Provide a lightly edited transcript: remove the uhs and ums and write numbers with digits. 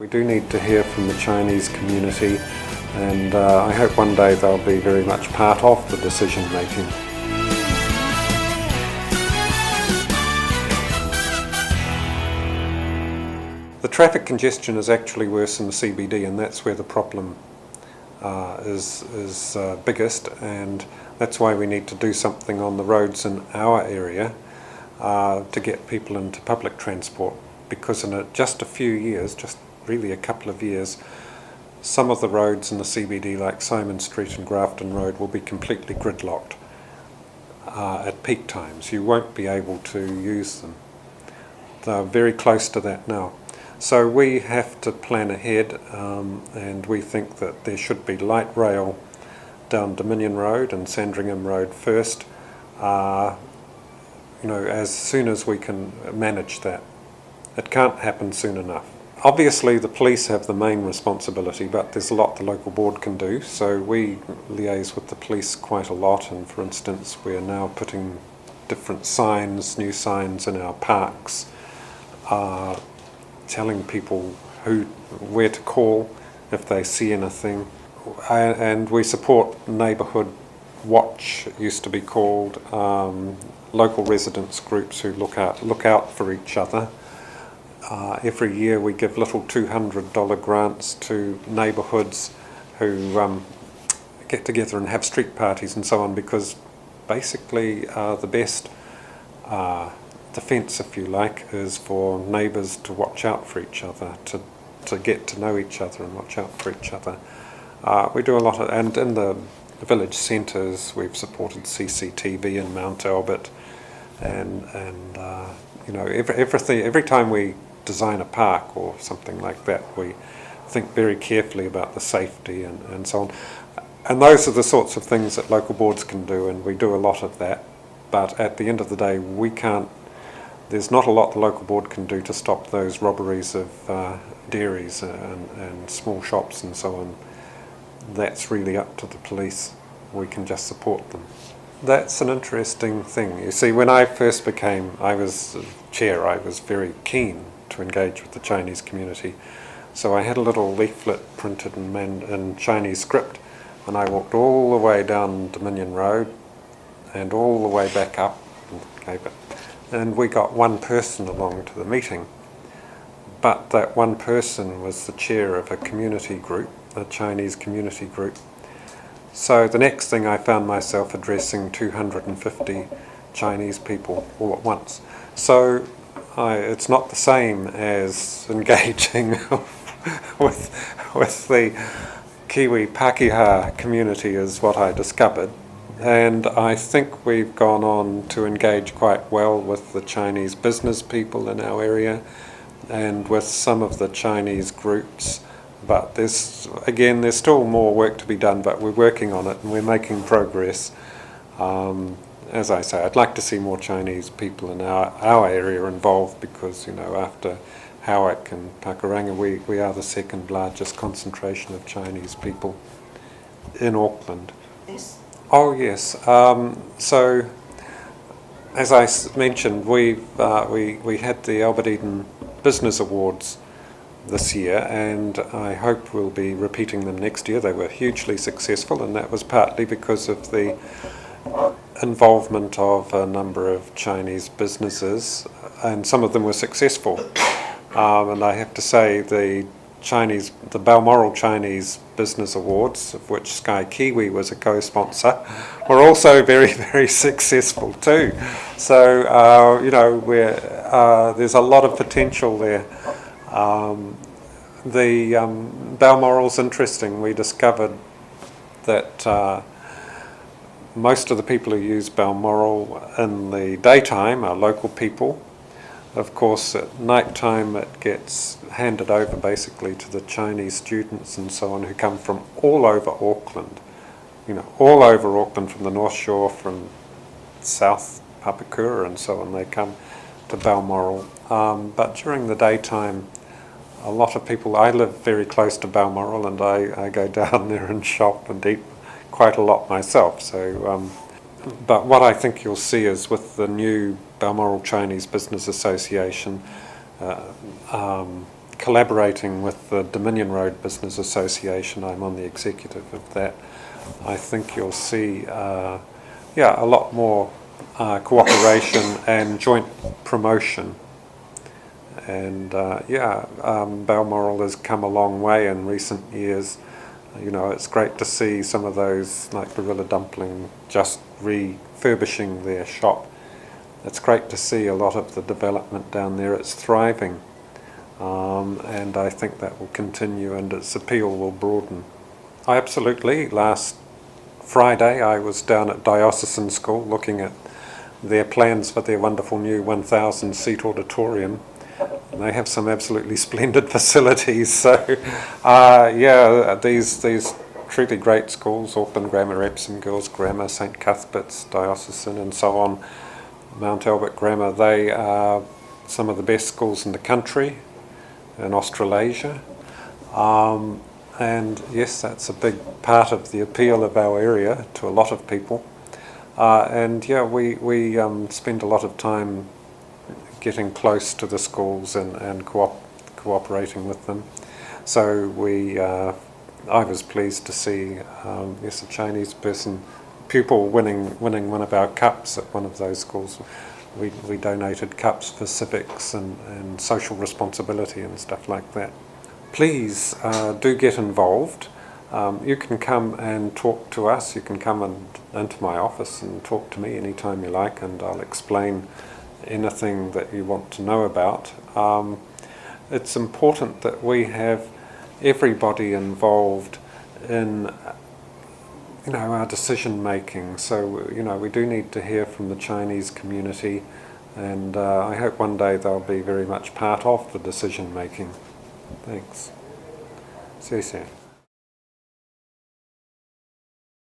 We do need to hear from the Chinese community, and I hope one day they'll be very much part of the decision making. The traffic congestion is actually worse in the CBD, and that's where the problem is biggest, and that's why we need to do something on the roads in our area to get people into public transport, because in just a few years, just really a couple of years, some of the roads in the CBD, like Simon Street and Grafton Road, will be completely gridlocked at peak times. You won't be able to use them. They're very close to that now. So we have to plan ahead, and we think that there should be light rail down Dominion Road and Sandringham Road first, as soon as we can manage that. It can't happen soon enough. Obviously the police have the main responsibility, but there's a lot the local board can do, so we liaise with the police quite a lot, and for instance we're now putting different signs, new signs in our parks, telling people where to call if they see anything, and we support Neighbourhood Watch, it used to be called, local residents groups who look out for each other. Every year we give little $200 grants to neighbourhoods who get together and have street parties and so on, because basically the best defence, if you like, is for neighbours to watch out for each other, to get to know each other and watch out for each other. We do a lot of, and in the village centres we've supported CCTV in Mount Albert, and every time we design a park or something like that, we think very carefully about the safety and so on. And those are the sorts of things that local boards can do, and we do a lot of that. But at the end of the day, there's not a lot the local board can do to stop those robberies of dairies and small shops and so on. That's really up to the police. We can just support them. That's an interesting thing. You see, when I first I was chair, I was very keen to engage with the Chinese community. So I had a little leaflet printed in Chinese script, and I walked all the way down Dominion Road and all the way back up and gave it. And we got one person along to the meeting, but that one person was the chair of a community group, a Chinese community group. So the next thing, I found myself addressing 250 Chinese people all at once. So it's not the same as engaging with the Kiwi Pākehā community, is what I discovered. And I think we've gone on to engage quite well with the Chinese business people in our area and with some of the Chinese groups. But there's still more work to be done, but we're working on it and we're making progress. As I say, I'd like to see more Chinese people in our area involved, because after Howick and Pakuranga, we are the second largest concentration of Chinese people in Auckland. Yes. Oh yes. So as I mentioned, we had the Albert Eden Business Awards this year, and I hope we'll be repeating them next year. They were hugely successful, and that was partly because of the involvement of a number of Chinese businesses, and some of them were successful. And I have to say the Balmoral Chinese Business Awards, of which Sky Kiwi was a co-sponsor, were also very, very successful too. So there's a lot of potential there. Balmoral's interesting. We discovered that most of the people who use Balmoral in the daytime are local people. Of course, at night time it gets handed over basically to the Chinese students and so on, who come from all over Auckland. All over Auckland, from the North Shore, from South Papakura and so on. They come to Balmoral. But during the daytime, a lot of people, I live very close to Balmoral, and I go down there and shop and eat quite a lot myself. So, but what I think you'll see is with the new Balmoral Chinese Business Association, collaborating with the Dominion Road Business Association. I'm on the executive of that. I think you'll see a lot more cooperation and joint promotion. And Balmoral has come a long way in recent years. You know, it's great to see some of those, like Gorilla Dumpling, just refurbishing their shop. It's great to see a lot of the development down there. It's thriving, and I think that will continue and its appeal will broaden. Absolutely. Last Friday I was down at Diocesan School looking at their plans for their wonderful new 1,000-seat auditorium. And they have some absolutely splendid facilities. So, these truly great schools, Auckland Grammar, Epsom Girls Grammar, St Cuthbert's, Diocesan and so on, Mount Albert Grammar, they are some of the best schools in the country, in Australasia. And yes, that's a big part of the appeal of our area to a lot of people. We spend a lot of time getting close to the schools and cooperating with them. So I was pleased to see a Chinese pupil winning one of our cups at one of those schools. We donated cups for civics and social responsibility and stuff like that. Please do get involved. You can come and talk to us. You can come into my office and talk to me anytime you like, and I'll explain anything that you want to know about. It's important that we have everybody involved in our decision making. So we do need to hear from the Chinese community, and I hope one day they'll be very much part of the decision making. Thanks. 谢谢。